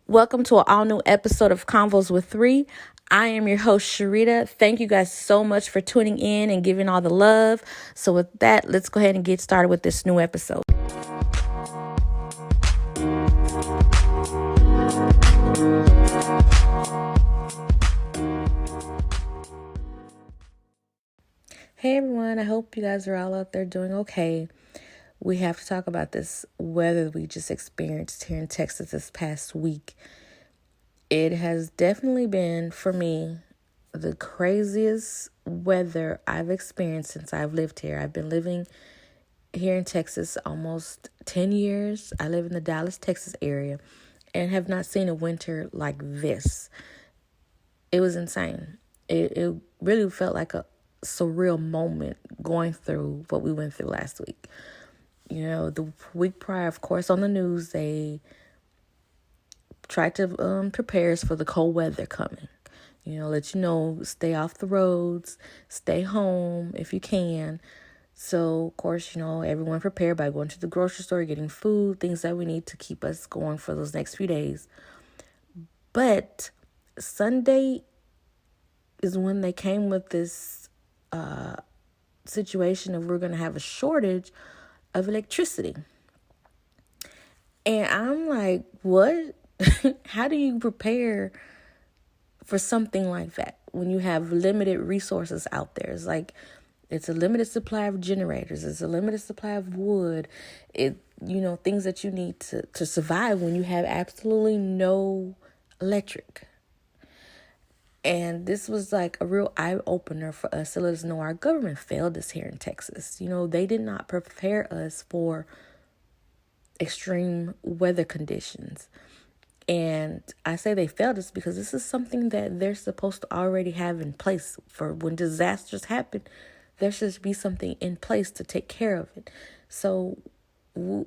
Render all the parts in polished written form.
Welcome to an all new episode of Convos with Three. I am your host, Sharita. Thank you guys so much for tuning in and giving all the love. So, with that, let's go ahead and get started with this new episode. Hey everyone, I hope you guys are all out there doing okay. We have to talk about this weather we just experienced here in Texas this past week. It has definitely been, for me, the craziest weather I've experienced since I've lived here. I've been living here in Texas almost 10 years. I live in the Dallas, Texas area and have not seen a winter like this. It was insane. It really felt like a surreal moment going through what we went through last week. You know, the week prior, of course, on the news, they tried to prepare us for the cold weather coming. You know, let you know, stay off the roads, stay home if you can. So, of course, you know, everyone prepared by going to the grocery store, getting food, things that we need to keep us going for those next few days. But Sunday is when they came with this situation of we're going to have a shortage of electricity. And I'm like, what? How do you prepare for something like that when you have limited resources out there? It's like, it's a limited supply of generators. It's a limited supply of wood. Things that you need to survive when you have absolutely no electric. And this was like a real eye opener for us to let us know our government failed us here in Texas. You know, they did not prepare us for extreme weather conditions. And I say they failed us because this is something that they're supposed to already have in place for when disasters happen. There should be something in place to take care of it. So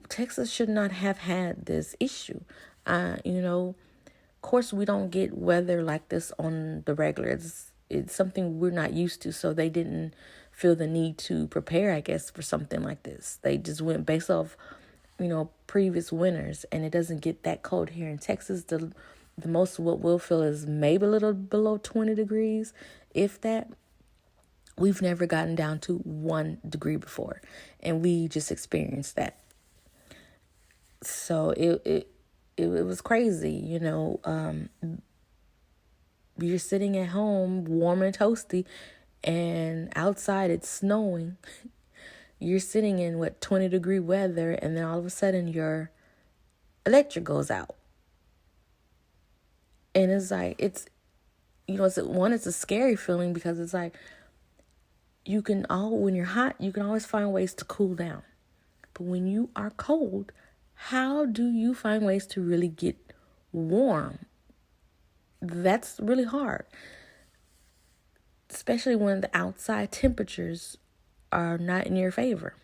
Texas should not have had this issue. Of course, we don't get weather like this on the regular. It's something we're not used to. So they didn't feel the need to prepare, I guess, for something like this. They just went based off, previous winters, and it doesn't get that cold here in Texas. The most what we'll feel is maybe a little below 20 degrees, if that. We've never gotten down to 1 degree before, and we just experienced that. So it was crazy, You're sitting at home, warm and toasty, and outside it's snowing. You're sitting in 20-degree weather, and then all of a sudden your electric goes out. And it's like, it's a scary feeling because it's like, when you're hot, you can always find ways to cool down. But when you are cold, how do you find ways to really get warm? That's really hard. Especially when the outside temperatures are not in your favor.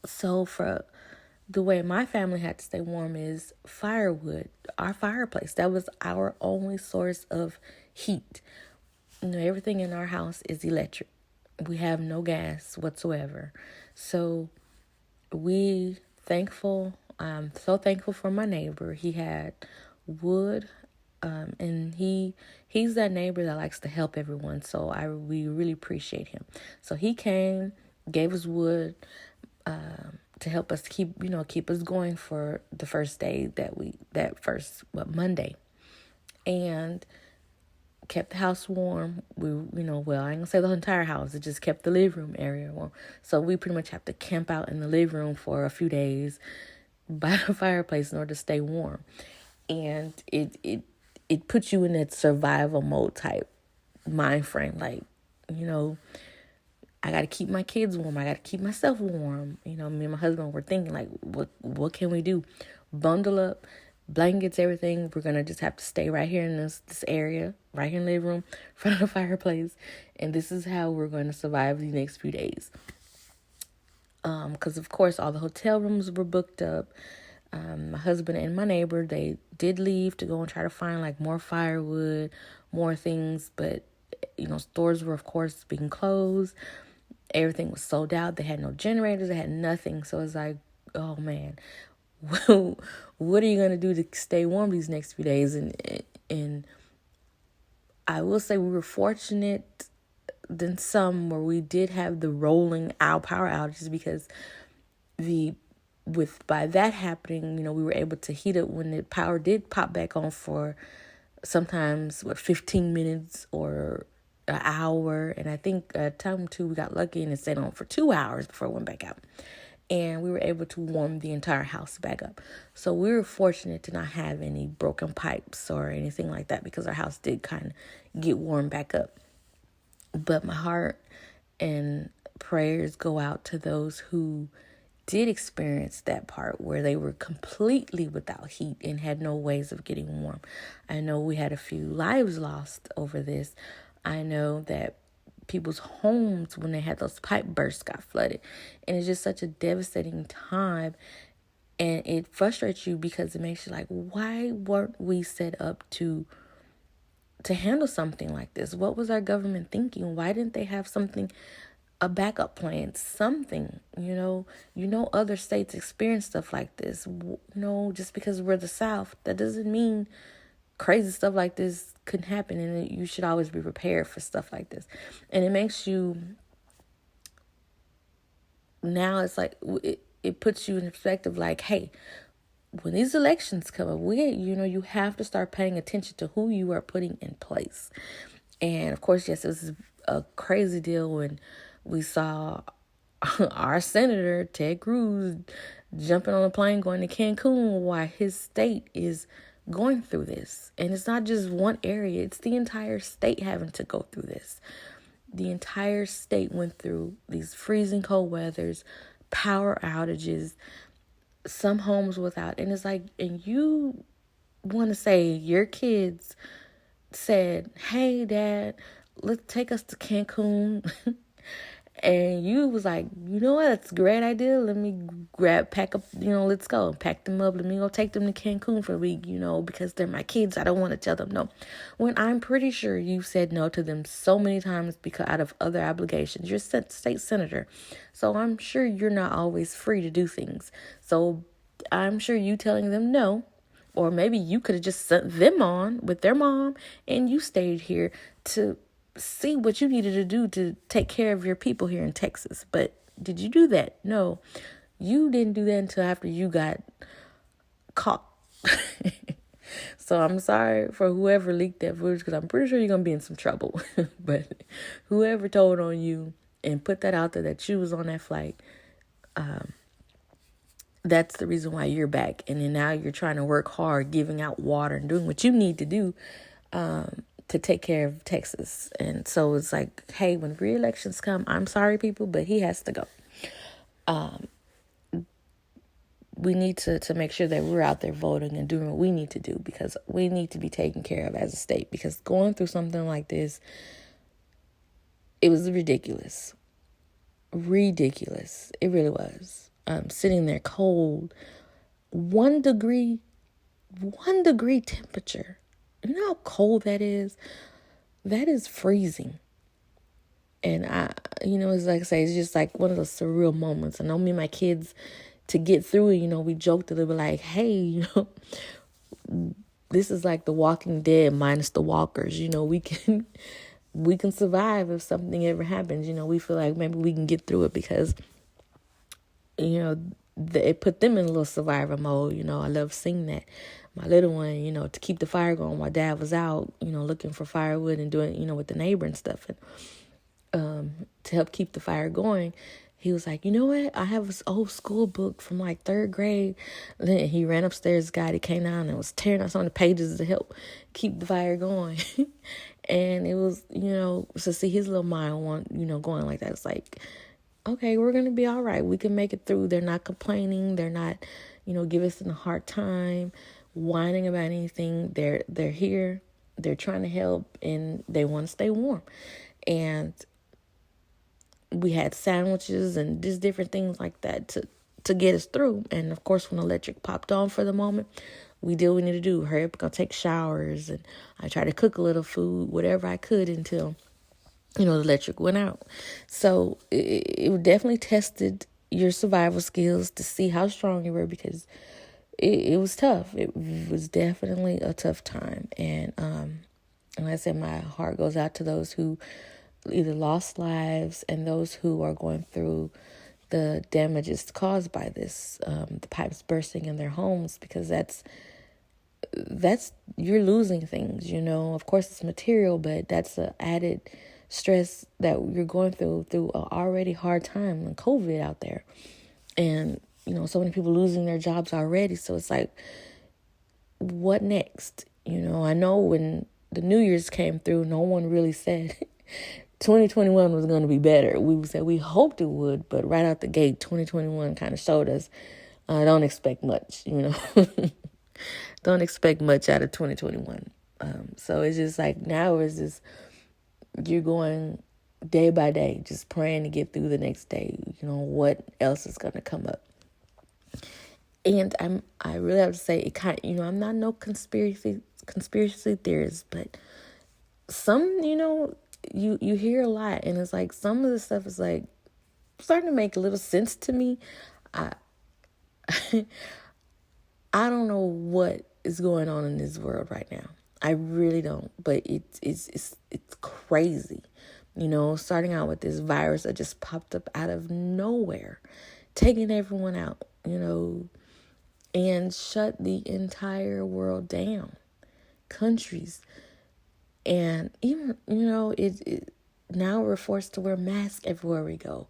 So for the way my family had to stay warm is firewood, our fireplace. That was our only source of heat. Everything in our house is electric. We have no gas whatsoever. So I'm so thankful for my neighbor. He had wood, and he's that neighbor that likes to help everyone. So we really appreciate him. So he came, gave us wood, to help us keep us going for the first day Monday, and kept the house warm. I ain't gonna say the entire house. It just kept the living room area warm. So we pretty much have to camp out in the living room for a few days by the fireplace in order to stay warm. And it puts you in that survival mode type mind frame. Like, I got to keep my kids warm. I got to keep myself warm. Me and my husband were thinking, like, what can we do? Bundle up, blankets, everything. We're going to just have to stay right here in this area, right here in the living room, in front of the fireplace. And this is how we're going to survive the next few days. Because, of course, all the hotel rooms were booked up. My husband and my neighbor, they did leave to go and try to find, like, more firewood, more things. But, stores were, of course, being closed. Everything was sold out. They had no generators. They had nothing. So it's like, oh, man. what are you going to do to stay warm these next few days? And I will say we were fortunate than some where we did have the rolling our power outages, because by that happening, we were able to heat it when the power did pop back on for sometimes 15 minutes or an hour. And I think time two, we got lucky and it stayed on for 2 hours before it went back out. And we were able to warm the entire house back up. So we were fortunate to not have any broken pipes or anything like that, because our house did kind of get warm back up. But my heart and prayers go out to those who did experience that part where they were completely without heat and had no ways of getting warm. I know we had a few lives lost over this. I know that people's homes, when they had those pipe bursts, got flooded. And it's just such a devastating time. And it frustrates you because it makes you like, why weren't we set up to handle something like this? What was our government thinking? Why didn't they have something, a backup plan, something? Other states experience stuff like this. Just because we're the South, that doesn't mean crazy stuff like this couldn't happen, and you should always be prepared for stuff like this. And it makes you, now it's like, it puts you in perspective, like, hey, when these elections come up, you have to start paying attention to who you are putting in place. And of course, yes, it was a crazy deal when we saw our senator, Ted Cruz, jumping on a plane going to Cancun while his state is going through this. And it's not just one area, it's the entire state having to go through this. The entire state went through these freezing cold weathers, power outages, some homes without. And it's like, and you want to say your kids said, hey, Dad, let's take us to Cancun. And you was like, you know what, that's a great idea. Let me pack up, let's go. Pack them up. Let me go take them to Cancun for a week, because they're my kids. I don't want to tell them no. When I'm pretty sure you said no to them so many times because out of other obligations. You're state senator. So I'm sure you're not always free to do things. So I'm sure you telling them no, or maybe you could have just sent them on with their mom and you stayed here to see what you needed to do to take care of your people here in Texas. But did you do that? No, you didn't do that until after you got caught. So I'm sorry for whoever leaked that footage, because I'm pretty sure you're going to be in some trouble. But whoever told on you and put that out there that you was on that flight, that's the reason why you're back. And then now you're trying to work hard, giving out water and doing what you need to do to take care of Texas. And so it's like, hey, when re-elections come, I'm sorry, people, but he has to go. We need to make sure that we're out there voting and doing what we need to do, because we need to be taken care of as a state. Because going through something like this, it was ridiculous. Ridiculous. It really was. Sitting there cold, 1 degree temperature. You know how cold that is? That is freezing. And it's like I say, it's just like one of those surreal moments. I know me and my kids, to get through it, we joked a little bit like, hey, this is like The Walking Dead minus the walkers. We can survive if something ever happens. We feel like maybe we can get through it because, it put them in a little survivor mode. I love seeing that. My little one, to keep the fire going while Dad was out, looking for firewood and doing, with the neighbor and stuff. And to help keep the fire going, he was like, you know what? I have this old school book from like 3rd grade. And then he ran upstairs, got it, came down and was tearing out some of the pages to help keep the fire going. And it was, to see his little mind going like that. It's like, okay, we're going to be all right. We can make it through. They're not complaining. They're not, giving us a hard time, whining about anything. They're here. They're trying to help, and they want to stay warm. And we had sandwiches and just different things like that to get us through. And of course, when electric popped on for the moment, we did what we need to do. Hurry up, go take showers. And I tried to cook a little food, whatever I could, until the electric went out. So it definitely tested your survival skills to see how strong you were, because it was tough. It was definitely a tough time. And like I said, my heart goes out to those who either lost lives and those who are going through the damages caused by this, the pipes bursting in their homes, because that's you're losing things, Of course, it's material, but that's a added stress that you're going through an already hard time and COVID out there. And, so many people losing their jobs already. So it's like, what next? I know when the New Year's came through, no one really said 2021 was going to be better. We said we hoped it would, but right out the gate, 2021 kind of showed us, don't expect much, Don't expect much out of 2021. So it's just like now it's just you're going day by day, just praying to get through the next day. What else is going to come up? And I really have to say it kind. I'm not no conspiracy theorist, but some you hear a lot, and it's like some of the stuff is like starting to make a little sense to me. I I don't know what is going on in this world right now. I really don't. But it's crazy. Starting out with this virus that just popped up out of nowhere, taking everyone out, and shut the entire world down. Countries. And even, it now we're forced to wear masks everywhere we go.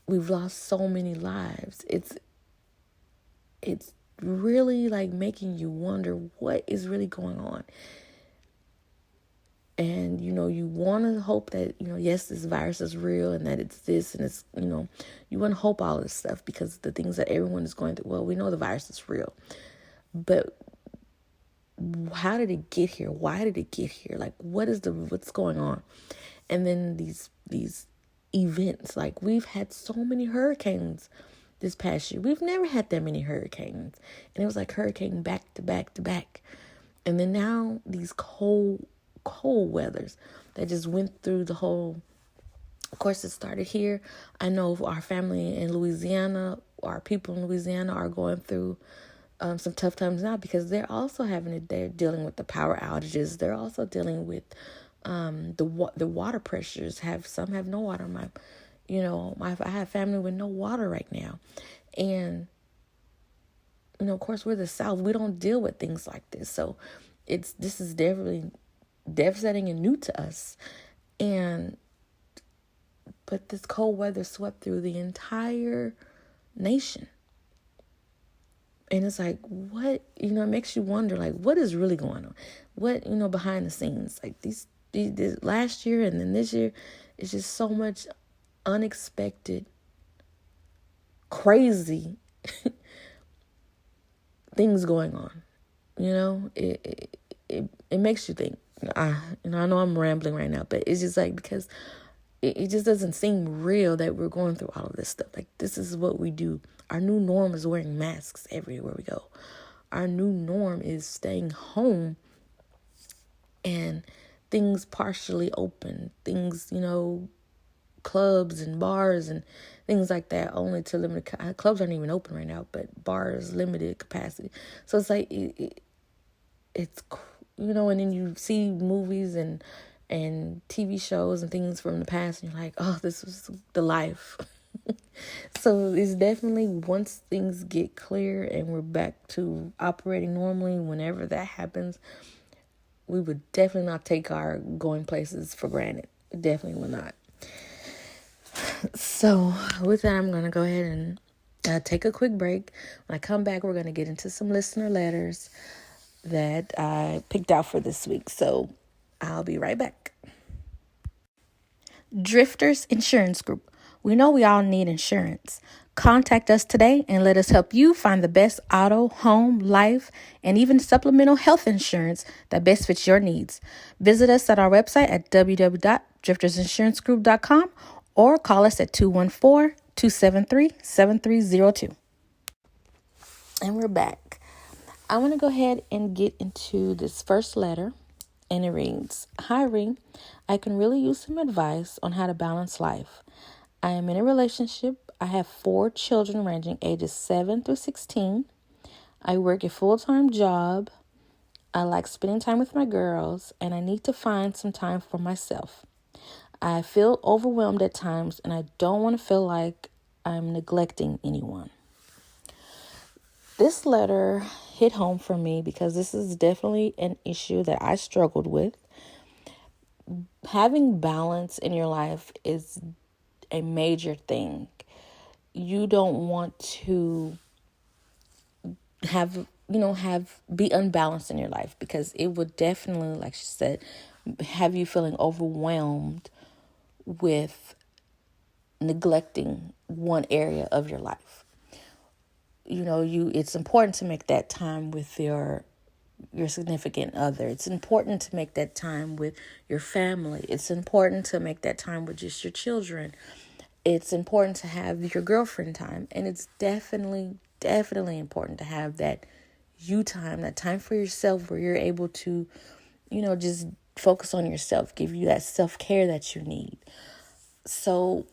We've lost so many lives. It's really like making you wonder what is really going on. And, you want to hope that, yes, this virus is real and that it's this and it's, you want to hope all this stuff because the things that everyone is going through, well, we know the virus is real. But how did it get here? Why did it get here? Like, what's going on? And then these events, like we've had so many hurricanes this past year. We've never had that many hurricanes. And it was like hurricane back to back to back. And then now these cold weathers that just went through the whole, of course it started here. I know our family in Louisiana, our people in Louisiana are going through some tough times now because they're also they're dealing with the power outages. They're also dealing with the water pressures. Some have no water. I have family with no water right now. And, of course, we're the South. We don't deal with things like this. So this is definitely devastating and new to us. But this cold weather swept through the entire nation. And it's like, what, it makes you wonder, like, what is really going on? What, behind the scenes? Like this last year and then this year, it's just so much unexpected, crazy things going on. It makes you think. I know I'm rambling right now, but it's just like because it just doesn't seem real that we're going through all of this stuff. Like, this is what we do. Our new norm is wearing masks everywhere we go. Our new norm is staying home and things partially open. Things, clubs and bars and things like that only to limited. Clubs aren't even open right now, but bars, limited capacity. So it's like, it's, and then you see movies and TV shows and things from the past, and you're like, oh, this was the life. So it's definitely, once things get clear and we're back to operating normally, whenever that happens, we would definitely not take our going places for granted. Definitely will not. So with that, I'm going to go ahead and take a quick break. When I come back, we're going to get into some listener letters that I picked out for this week. So I'll be right back. Drifters Insurance Group. We know we all need insurance. Contact us today and let us help you find the best auto, home, life, and even supplemental health insurance that best fits your needs. Visit us at our website at www.driftersinsurancegroup.com or call us at 214-273-7302. And we're back. I want to go ahead and get into this first letter, and it reads, Hi, Ree. I can really use some advice on how to balance life. I am in a relationship. I have 4 children ranging ages 7 through 16. I work a full-time job. I like spending time with my girls, and I need to find some time for myself. I feel overwhelmed at times, and I don't want to feel like I'm neglecting anyone. This letter hit home for me because this is definitely an issue that I struggled with. Having balance in your life is a major thing. You don't want to have be unbalanced in your life, because it would definitely, like she said, have you feeling overwhelmed with neglecting one area of your life. It's important to make that time with your significant other. It's important to make that time with your family. It's important to make that time with just your children. It's important to have your girlfriend time. And it's definitely important to have that you time, that time for yourself where you're able to, just focus on yourself, give you that self-care that you need. So,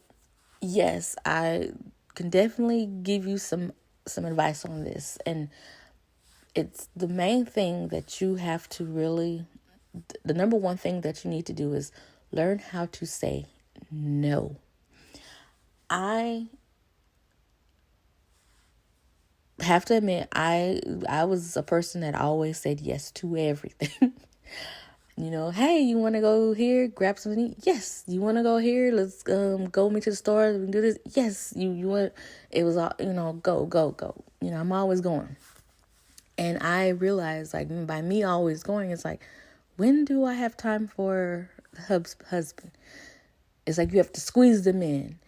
yes, I can definitely give you some advice on this. And it's the main thing that you have to really, the number one thing that you need to do is learn how to say no. I have to admit, I was a person that always said yes to everything. Hey, you want to go here, grab something to eat? Yes. You want to go here? Let's go me to the store and do this. Yes. You want, it was all, go. I'm always going. And I realized, like, by me always going, it's like, when do I have time for the husband? It's like you have to squeeze them in.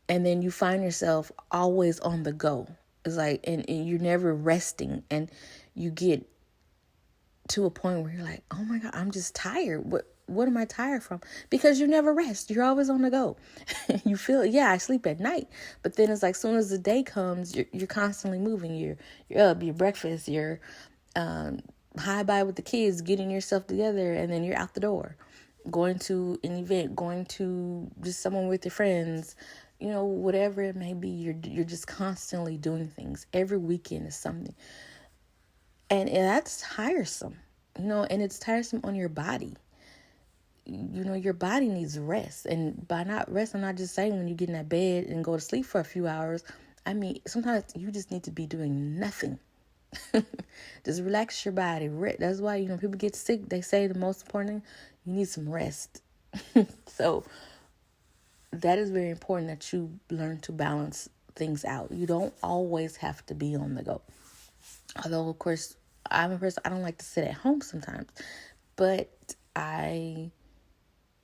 And then you find yourself always on the go. It's like, and you're never resting. And you get to a point where you're like, oh my God, I'm just tired. What am I tired from? Because you never rest. You're always on the go. You feel, yeah, I sleep at night. But then it's like, soon as the day comes, you're constantly moving. You're up, your breakfast, you're high by with the kids, getting yourself together, and then you're out the door, going to an event, going to just someone with your friends, whatever it may be. You're just constantly doing things. Every weekend is something. And that's tiresome, and it's tiresome on your body. Your body needs rest. And by not rest, I'm not just saying when you get in that bed and go to sleep for a few hours. I mean, sometimes you just need to be doing nothing. Just relax your body. That's why, people get sick. They say the most important thing, you need some rest. So that is very important, that you learn to balance things out. You don't always have to be on the go. Although, of course, I'm a person, I don't like to sit at home sometimes. But I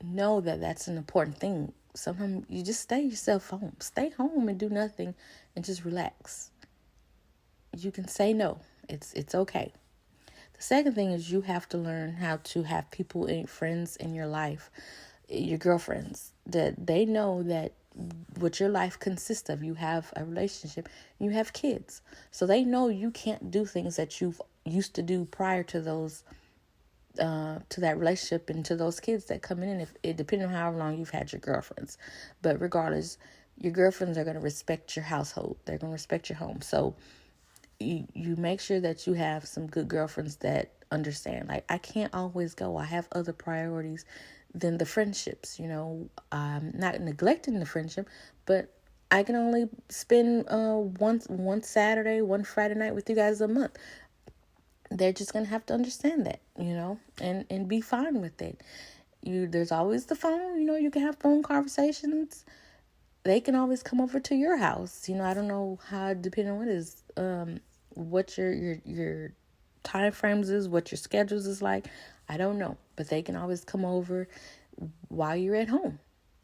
know that that's an important thing. Sometimes you just stay yourself home. Stay home and do nothing and just relax. You can say no. It's okay. The second thing is you have to learn how to have people and friends in your life, your girlfriends, that they know that what your life consists of. You have a relationship, you have kids. So they know you can't do things that you've used to do prior to those to that relationship and to those kids that come in, if it depending on how long you've had your girlfriends. But regardless, your girlfriends are going to respect your household. They're going to respect your home. So you make sure that you have some good girlfriends that understand. Like, I can't always go. I have other priorities than the friendships. I'm not neglecting the friendship, but I can only spend one Saturday, one Friday night with you guys a month. They're just gonna have to understand that, and be fine with it. There's always the phone. You can have phone conversations. They can always come over to your house. I don't know how, depending on what is, what your time frames is, what your schedules is like. I don't know, but they can always come over while you're at home,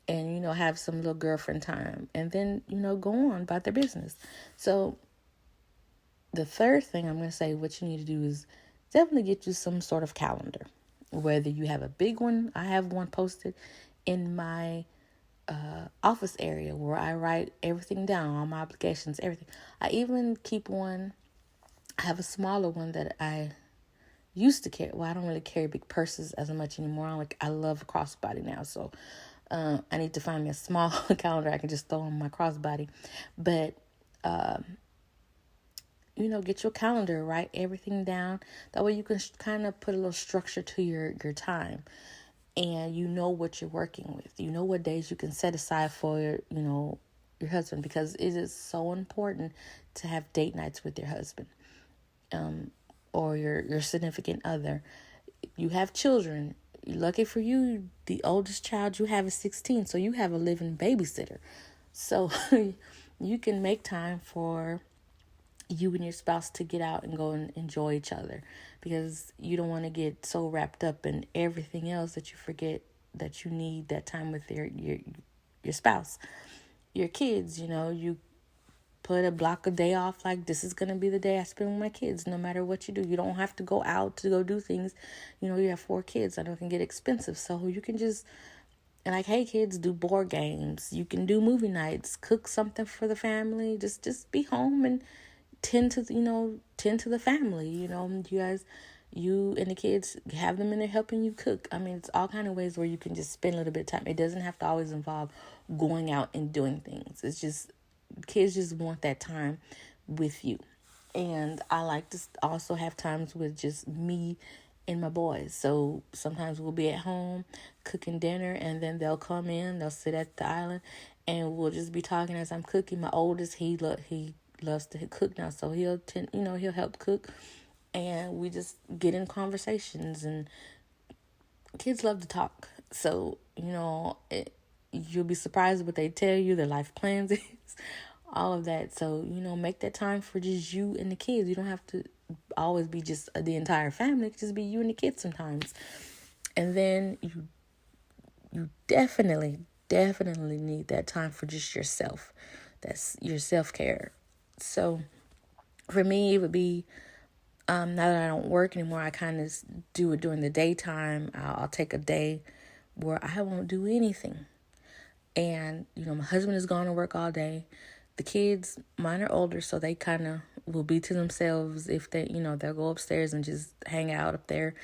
and have some little girlfriend time, and then go on about their business. So the third thing I'm going to say, what you need to do is definitely get you some sort of calendar. Whether you have a big one, I have one posted in my office area where I write everything down, all my obligations, everything. I even keep one. I have a smaller one that I used to carry. Well, I don't really carry big purses as much anymore. I love a crossbody now, so I need to find me a small calendar I can just throw on my crossbody. But get your calendar, write everything down. That way you can kind of put a little structure to your time, and you know what you're working with. You know what days you can set aside for your husband, because it is so important to have date nights with your husband, or your significant other. You have children. Lucky for you, the oldest child you have is 16, so you have a living babysitter. So you can make time for you and your spouse to get out and go and enjoy each other, because you don't want to get so wrapped up in everything else that you forget that you need that time with your spouse. Your kids, you put a block a day off, like this is going to be the day I spend with my kids, no matter what you do. You don't have to go out to go do things. You have 4 kids. I know it can get expensive, so you can just, like, hey kids, do board games. You can do movie nights, cook something for the family. Just be home and tend to the family. You guys, you and the kids, have them in there helping you cook. I mean, it's all kind of ways where you can just spend a little bit of time. It doesn't have to always involve going out and doing things. It's just, kids just want that time with you. And I like to also have times with just me and my boys. So sometimes we'll be at home cooking dinner, and then they'll come in, they'll sit at the island, and we'll just be talking as I'm cooking. My oldest, he loves to cook now, so he'll help cook, and we just get in conversations. And kids love to talk, so you'll be surprised what they tell you their life plans is, all of that. So make that time for just you and the kids. You don't have to always be just the entire family. It can just be you and the kids sometimes. And then you definitely need that time for just yourself. That's your self-care. So for me, it would be, now that I don't work anymore, I kind of do it during the daytime. I'll take a day where I won't do anything. And, my husband is gone to work all day. The kids, mine are older, so they kind of will be to themselves. If they, they'll go upstairs and just hang out up there.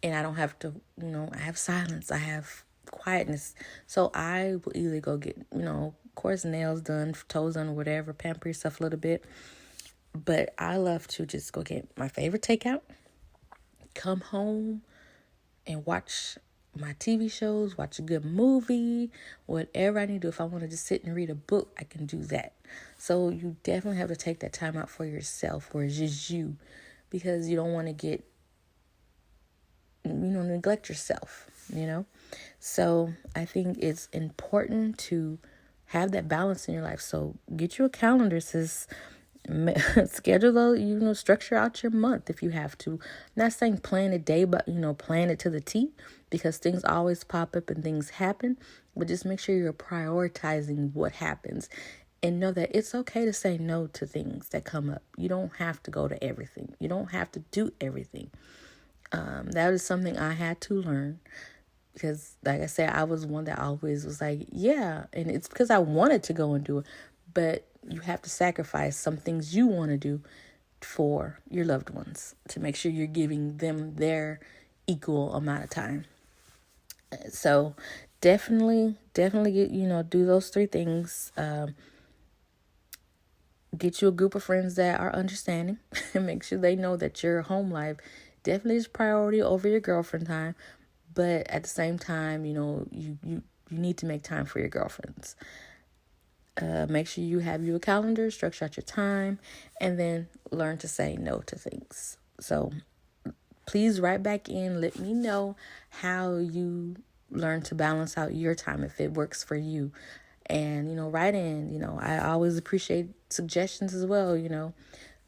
And I don't have to, I have silence. I have quietness. So I will either go get, of course, nails done, toes done, whatever, pamper yourself a little bit. But I love to just go get my favorite takeout, come home, and watch my TV shows, watch a good movie, whatever I need to do. If I want to just sit and read a book, I can do that. So you definitely have to take that time out for yourself, where it's just you, because you don't want to get, neglect yourself, So I think it's important to have that balance in your life. So get you a calendar, sis. Schedule structure out your month if you have to. I'm not saying plan a day, but plan it to the T, because things always pop up and things happen. But just make sure you're prioritizing what happens, and know that it's okay to say no to things that come up. You don't have to go to everything. You don't have to do everything. That is something I had to learn, because, like I said, I was one that always was like, yeah, and it's because I wanted to go and do it. But you have to sacrifice some things you want to do for your loved ones to make sure you're giving them their equal amount of time. So definitely get, do those 3 things. Get you a group of friends that are understanding and make sure they know that your home life definitely is priority over your girlfriend time. But at the same time, you need to make time for your girlfriends. Make sure you have a calendar, structure out your time, and then learn to say no to things. So please write back in. Let me know how you learn to balance out your time, if it works for you. And, write in. I always appreciate suggestions as well.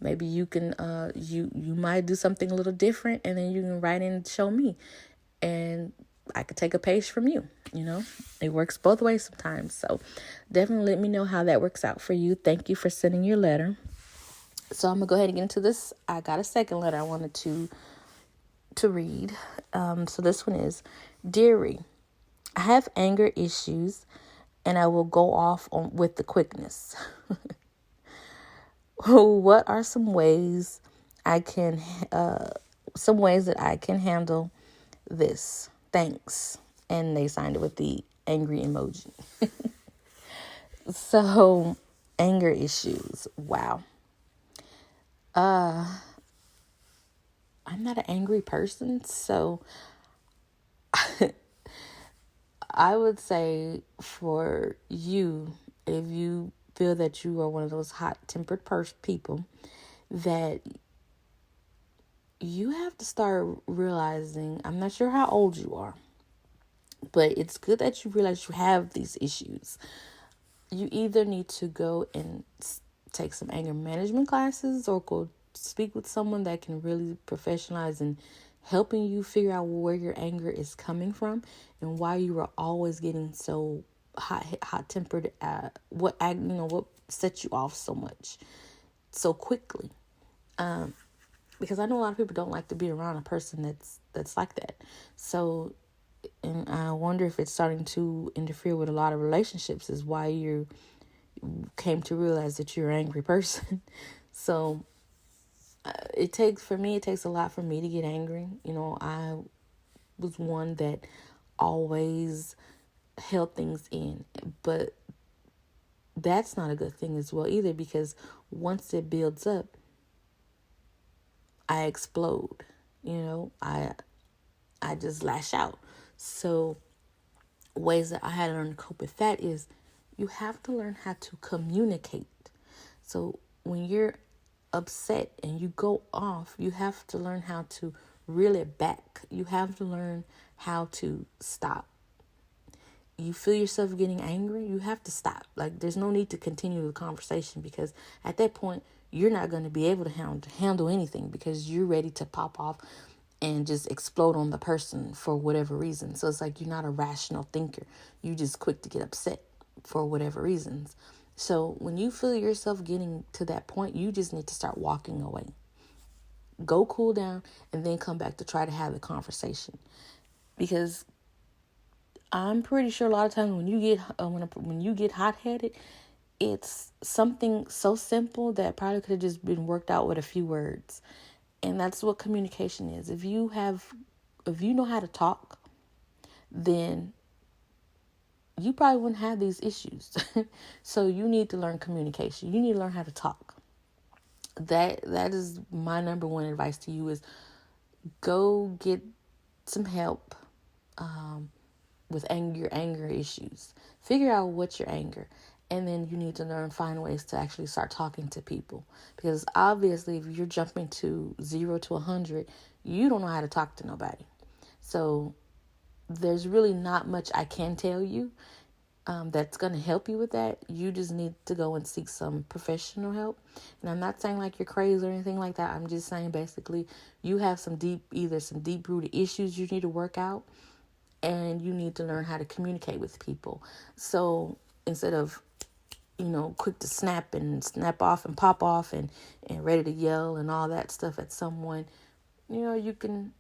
Maybe you can, you might do something a little different, and then you can write in and show me. And I could take a page from you. It works both ways sometimes. So definitely let me know how that works out for you. Thank you for sending your letter. So I'm gonna go ahead and get into this. I got a second letter I wanted to read. So this one is, Dear Ree, I have anger issues, and I will go off with the quickness. What are some ways that I can handle this? Thanks. And they signed it with the angry emoji. So, anger issues. Wow. I'm not an angry person, so I would say for you, if you feel that you are one of those hot-tempered people, that you have to start realizing, I'm not sure how old you are, but it's good that you realize you have these issues. You either need to go and take some anger management classes or go speak with someone that can really professionalize in helping you figure out where your anger is coming from and why you are always getting so hot tempered. What sets you off so much so quickly. Because I know a lot of people don't like to be around a person that's like that. So, and I wonder if it's starting to interfere with a lot of relationships, is why you came to realize that you're an angry person. So it takes a lot for me to get angry. I was one that always held things in, but that's not a good thing as well either, because once it builds up, I explode. I just lash out. So ways that I had to learn to cope with that is you have to learn how to communicate. So when you're upset and you go off, you have to learn how to reel it back. You have to learn how to stop. You feel yourself getting angry, you have to stop. Like, there's no need to continue the conversation, because at that point, you're not going to be able to handle anything, because you're ready to pop off and just explode on the person for whatever reason. So it's like you're not a rational thinker. You just quick to get upset for whatever reasons. So when you feel yourself getting to that point, you just need to start walking away. Go cool down and then come back to try to have the conversation. Because I'm pretty sure a lot of times when you get hot-headed, it's something so simple that probably could have just been worked out with a few words. And that's what communication is. If you know how to talk, then you probably wouldn't have these issues. So you need to learn communication. You need to learn how to talk. That is my number one advice to you, is go get some help with your anger issues. Figure out what's your anger. And then you need to find ways to actually start talking to people. Because obviously, if you're jumping to 0 to 100, you don't know how to talk to nobody. So there's really not much I can tell you that's going to help you with that. You just need to go and seek some professional help. And I'm not saying like you're crazy or anything like that. I'm just saying basically you have some deep-rooted issues you need to work out. And you need to learn how to communicate with people. So instead of quick to snap off and pop off and ready to yell and all that stuff at someone, you can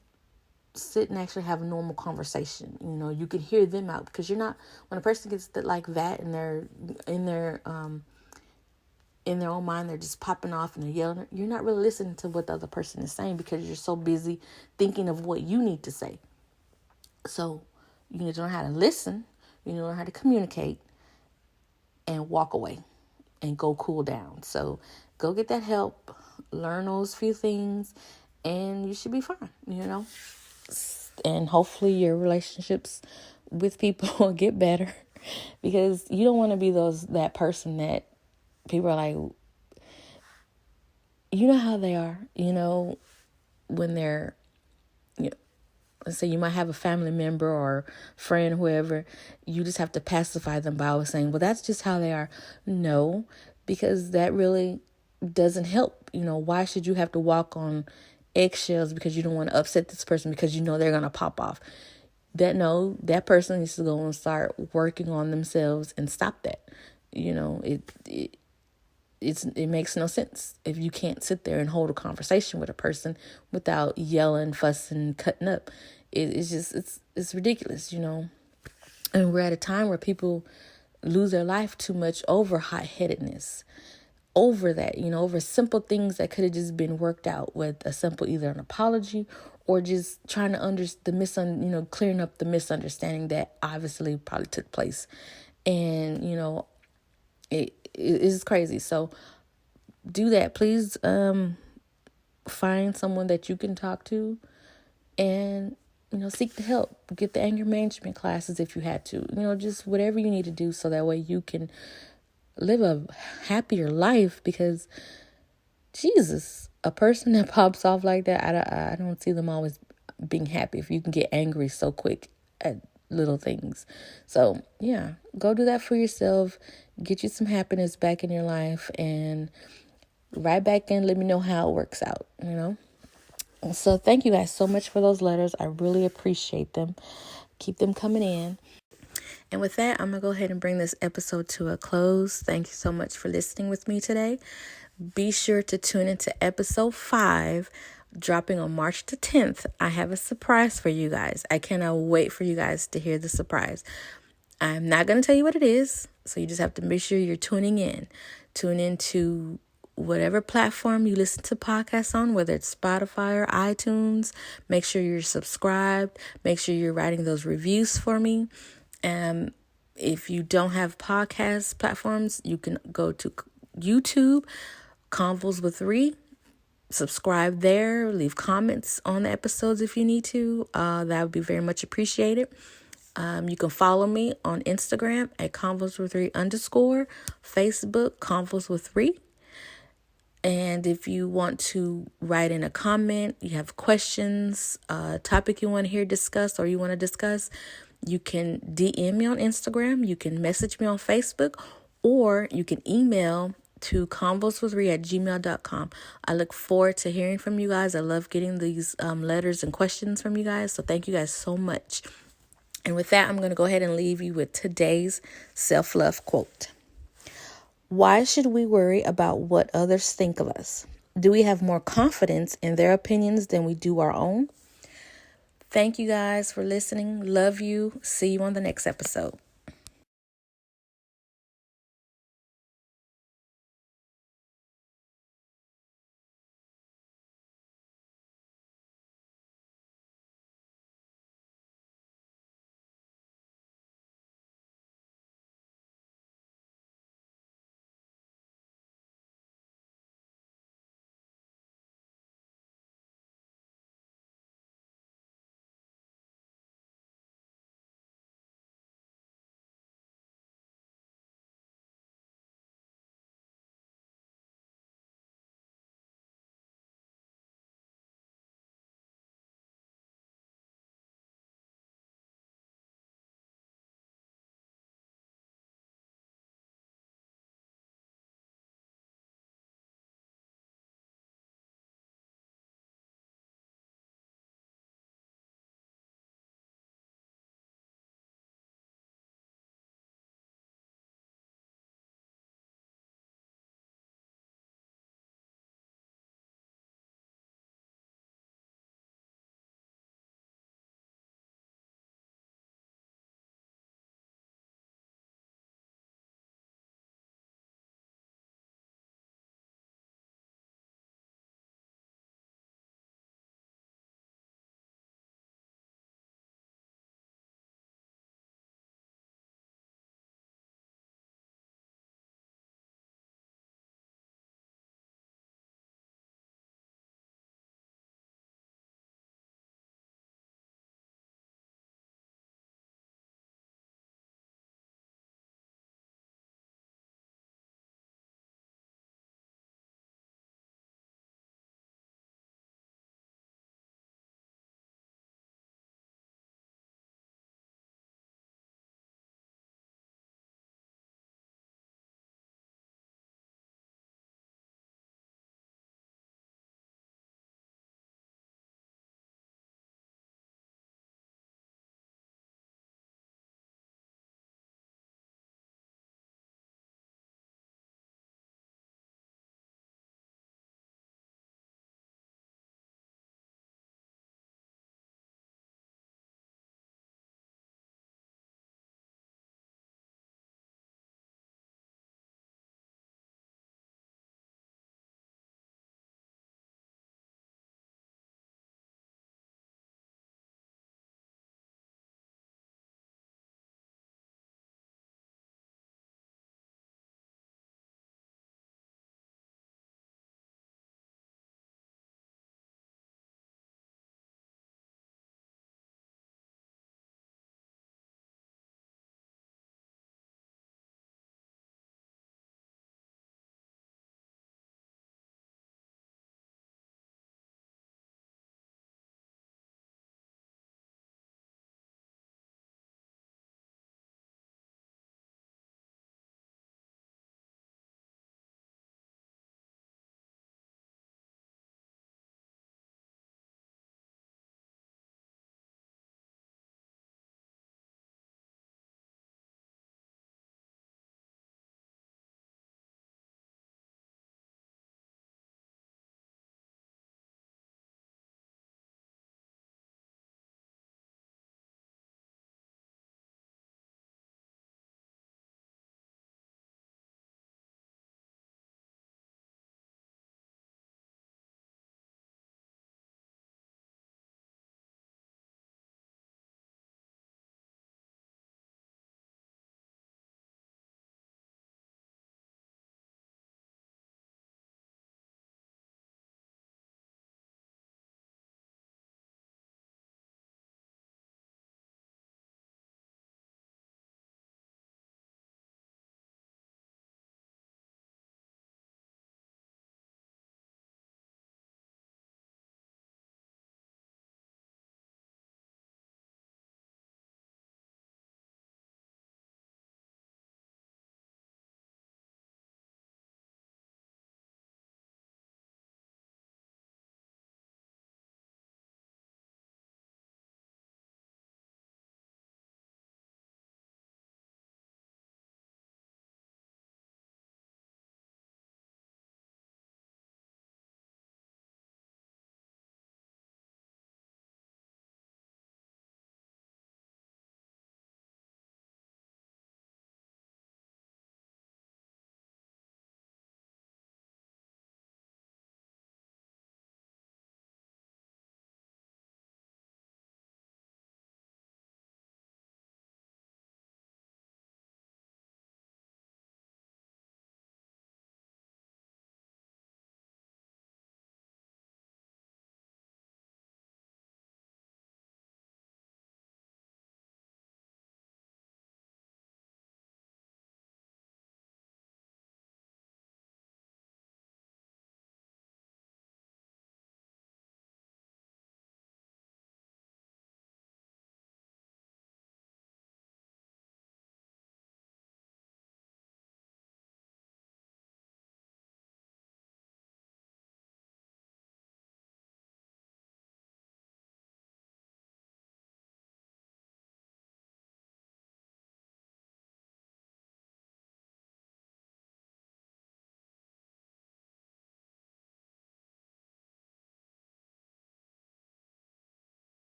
sit and actually have a normal conversation. You can hear them out, because you're not, when a person gets like that and they're in their own mind, they're just popping off and they're yelling, you're not really listening to what the other person is saying, because you're so busy thinking of what you need to say. So you need to learn how to listen, you need to learn how to communicate, and walk away and go cool down. So go get that help, learn those few things, and you should be fine, And hopefully your relationships with people will get better, because you don't want to be that person that people are like, you know how they are, when they're, let's say you might have a family member or friend, whoever, you just have to pacify them by always saying, well, that's just how they are. No, because that really doesn't help. Why should you have to walk on eggshells because you don't want to upset this person, because they're going to pop off? That person needs to go and start working on themselves and stop that. It makes no sense if you can't sit there and hold a conversation with a person without yelling, fussing, cutting up. It's ridiculous, And we're at a time where people lose their life too much over hot-headedness, over that, over simple things that could have just been worked out with a simple, either an apology or just trying to clearing up the misunderstanding that obviously probably took place. And, it is crazy. So do that. Please find someone that you can talk to and, seek the help. Get the anger management classes if you had to. Just whatever you need to do so that way you can live a happier life, because Jesus, a person that pops off like that, I don't see them always being happy if you can get angry so quick at little things. So, yeah, go do that for yourself. Get you some happiness back in your life and right back in. Let me know how it works out, So thank you guys so much for those letters. I really appreciate them. Keep them coming in. And with that, I'm going to go ahead and bring this episode to a close. Thank you so much for listening with me today. Be sure to tune into episode 5, dropping on March the 10th. I have a surprise for you guys. I cannot wait for you guys to hear the surprise. I'm not going to tell you what it is, so you just have to make sure you're tuning in. Tune into whatever platform you listen to podcasts on, whether it's Spotify or iTunes. Make sure you're subscribed. Make sure you're writing those reviews for me. If you don't have podcast platforms, you can go to YouTube, Convos with Ree. Subscribe there. Leave comments on the episodes if you need to. That would be very much appreciated. You can follow me on Instagram at convoswithree_, Facebook, Convos with Ree. And if you want to write in a comment, you have questions, a topic you want to hear discussed or you want to discuss, you can DM me on Instagram, you can message me on Facebook, or you can email to convoswithree@gmail.com. I look forward to hearing from you guys. I love getting these letters and questions from you guys. So thank you guys so much. And with that, I'm going to go ahead and leave you with today's self-love quote. Why should we worry about what others think of us? Do we have more confidence in their opinions than we do our own? Thank you guys for listening. Love you. See you on the next episode.